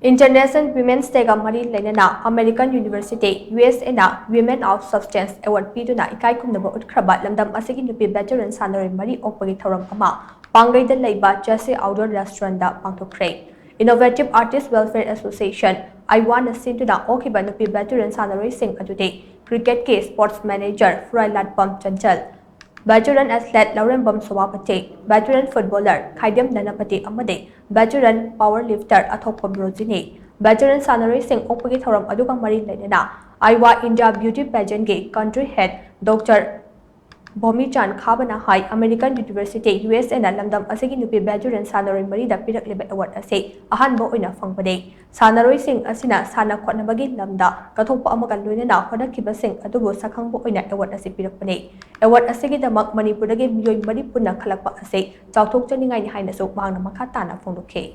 International Women's Day Mari LEINANA American University USA na Women of Substance Award PIDUNA IKAI KHUMNABA UTKHRABA Lamdam Asigi Nupi veteran Shannaroi Mari Okpagi Thouram ama PANGEI da LEIBA CHASI outdoor restaurant da Pangthokhre Innovative Artists Welfare Association I1 Sinduna Okiba Nupi veteran Shannaroi Singh adude Cricket Case Sports Manager Lamdam Chanchal Veteran athlete Lamdam Sawapati, veteran footballer Khaidam Nanapati Amade, veteran powerlifter Athokpa Brojini, veteran Shannaroi Singh Okpagi Thouram aduga mari LEINANA, Iowa India Beauty Pageant Ge Country Head Dr. Bhomichan Khabana Hai American University USA na Lamdam Asigi Nupi veteran Shannaroi Mari da pirakleba award ase ahanba oina fangbade Shannaroi Singh asina sana khotnabagi lamda kathokpa amaga loinana hodakiba Singh adubu sakhangba oina award ase pirakpane award asigi damak Manipuragi miyoi mari punna khalakpa ase chawthok chaningai ni haina so mangna makha tana phongdokhe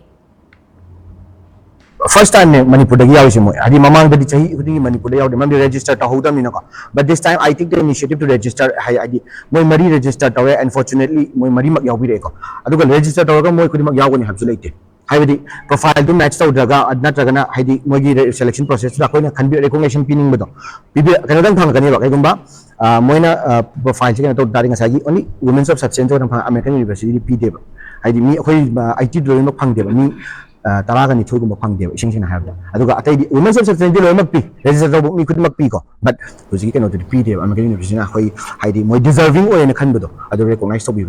First time Manipur dagi yawi simo adi mamang dadi chahi udingi Manipur yawi mamdi register ta hodam ni nako but this time I take the initiative to register hai adi moi mari register tawe unfortunately moi mari mak yawi re ko aduga register tawaga moi khudi mak yawi ni habsu leite hai badi profile to match taw daga adna tragana hai di moi gi selection process da koina khanbi recognition pinning bodo bibi kanadang thang kani ba kai gumba moina profile chena to daring asagi only women of substance to American University pi deba hai di mi khoi IT drawing mak phang deba mi Taraga ni Tugum Pangdeo, Shin have that. I do got women's of the register me could not pico, but was he cannot repeat it. I'm getting a hiding more deserving or in a candido. I don't recognize to be